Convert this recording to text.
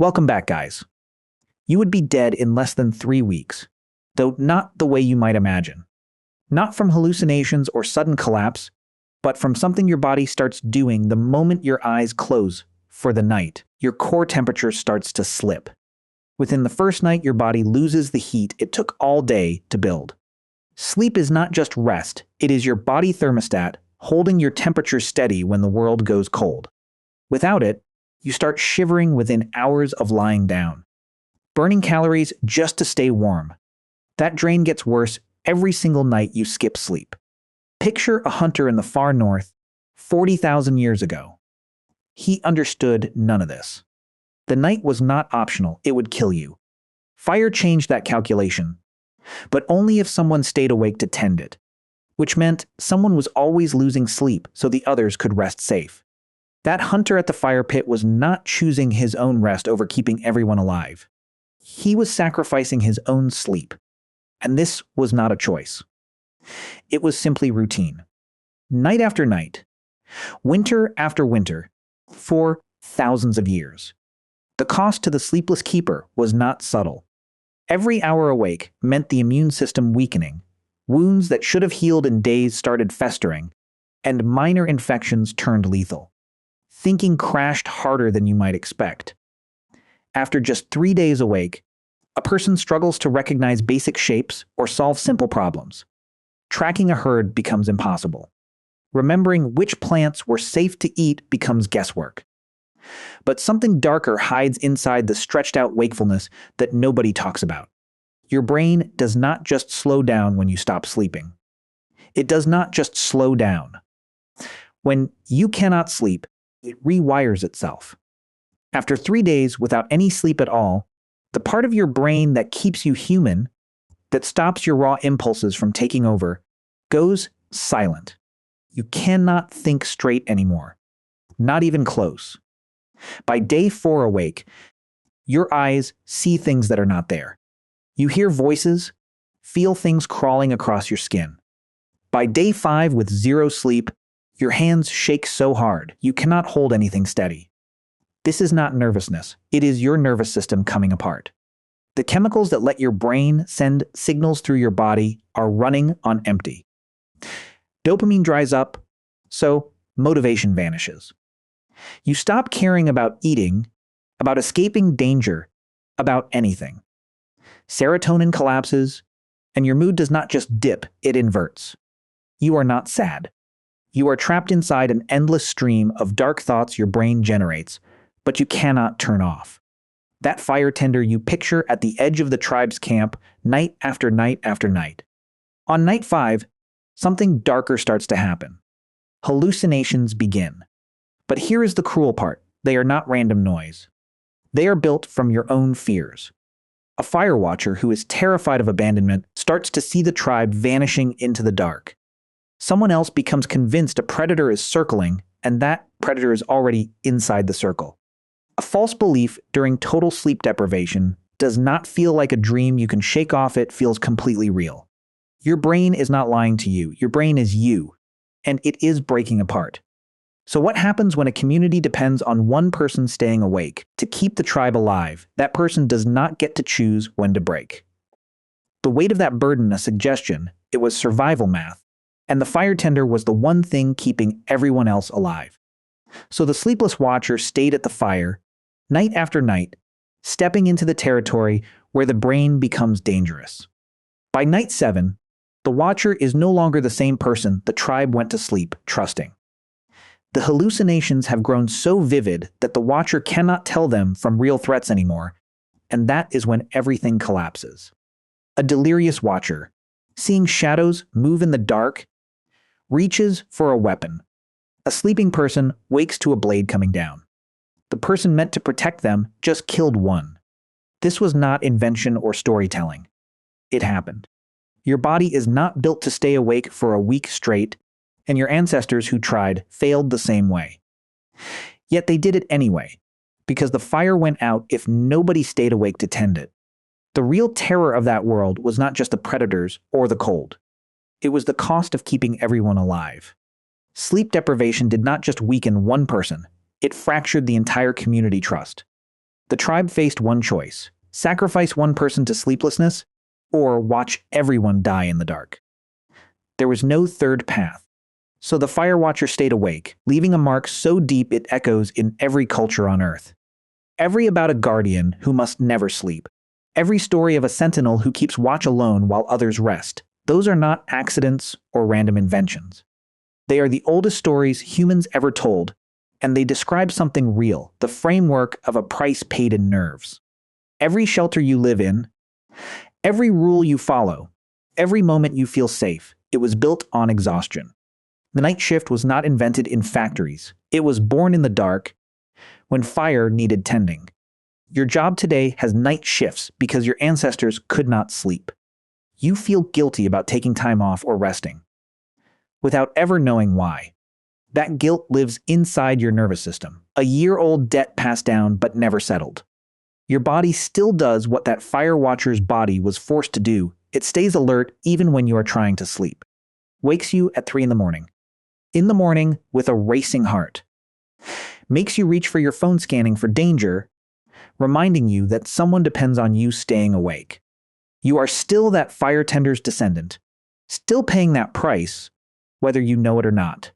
Welcome back, guys. You would be dead in less than 3 weeks, though not the way you might imagine. Not from hallucinations or sudden collapse, but from something your body starts doing the moment your eyes close for the night. Your core temperature starts to slip. Within the first night, your body loses the heat it took all day to build. Sleep is not just rest, it is your body thermostat holding your temperature steady when the world goes cold. Without it, you start shivering within hours of lying down, burning calories just to stay warm. That drain gets worse every single night you skip sleep. Picture a hunter in the far north, 40,000 years ago. He understood none of this. The night was not optional, it would kill you. Fire changed that calculation, but only if someone stayed awake to tend it, which meant someone was always losing sleep so the others could rest safe. That hunter at the fire pit was not choosing his own rest over keeping everyone alive. He was sacrificing his own sleep, and this was not a choice. It was simply routine. Night after night, winter after winter, for thousands of years. The cost to the sleepless keeper was not subtle. Every hour awake meant the immune system weakening, wounds that should have healed in days started festering, and minor infections turned lethal. Thinking crashed harder than you might expect. After just 3 days awake, a person struggles to recognize basic shapes or solve simple problems. Tracking a herd becomes impossible. Remembering which plants were safe to eat becomes guesswork. But something darker hides inside the stretched-out wakefulness that nobody talks about. Your brain does not just slow down when you stop sleeping. It does not just slow down. When you cannot sleep, it rewires itself. After 3 days without any sleep at all, the part of your brain that keeps you human, that stops your raw impulses from taking over, goes silent. You cannot think straight anymore. Not even close. By day 4 awake, your eyes see things that are not there. You hear voices, feel things crawling across your skin. By day 5 with 0 sleep, your hands shake so hard you cannot hold anything steady. This is not nervousness, it is your nervous system coming apart. The chemicals that let your brain send signals through your body are running on empty. Dopamine dries up, so motivation vanishes. You stop caring about eating, about escaping danger, about anything. Serotonin collapses, and your mood does not just dip, it inverts. You are not sad. You are trapped inside an endless stream of dark thoughts your brain generates, but you cannot turn off. That fire tender you picture at the edge of the tribe's camp night after night after night. On night 5, something darker starts to happen. Hallucinations begin. But here is the cruel part. They are not random noise. They are built from your own fears. A fire watcher who is terrified of abandonment starts to see the tribe vanishing into the dark. Someone else becomes convinced a predator is circling, and that predator is already inside the circle. A false belief during total sleep deprivation does not feel like a dream you can shake off, it feels completely real. Your brain is not lying to you, your brain is you, and it is breaking apart. So what happens when a community depends on one person staying awake to keep the tribe alive? That person does not get to choose when to break. The weight of that burden, a suggestion, it was survival math, and the fire tender was the one thing keeping everyone else alive. So the sleepless watcher stayed at the fire, night after night, stepping into the territory where the brain becomes dangerous. By night 7, the watcher is no longer the same person the tribe went to sleep trusting. The hallucinations have grown so vivid that the watcher cannot tell them from real threats anymore, and that is when everything collapses. A delirious watcher, seeing shadows move in the dark, reaches for a weapon. A sleeping person wakes to a blade coming down. The person meant to protect them just killed one. This was not invention or storytelling. It happened. Your body is not built to stay awake for a week straight, and your ancestors who tried failed the same way. Yet they did it anyway, because the fire went out if nobody stayed awake to tend it. The real terror of that world was not just the predators or the cold. It was the cost of keeping everyone alive. Sleep deprivation did not just weaken one person, it fractured the entire community trust. The tribe faced one choice: sacrifice one person to sleeplessness, or watch everyone die in the dark. There was no third path. So the fire watcher stayed awake, leaving a mark so deep it echoes in every culture on Earth. Every about a guardian who must never sleep. Every story of a sentinel who keeps watch alone while others rest. Those are not accidents or random inventions. They are the oldest stories humans ever told, and they describe something real, the framework of a price paid in nerves. Every shelter you live in, every rule you follow, every moment you feel safe, it was built on exhaustion. The night shift was not invented in factories. It was born in the dark, when fire needed tending. Your job today has night shifts because your ancestors could not sleep. You feel guilty about taking time off or resting, without ever knowing why. That guilt lives inside your nervous system, a year-old debt passed down but never settled. Your body still does what that fire watcher's body was forced to do. It stays alert even when you are trying to sleep. Wakes you at 3 a.m. In the morning with a racing heart. Makes you reach for your phone scanning for danger, reminding you that someone depends on you staying awake. You are still that fire tender's descendant, still paying that price, whether you know it or not.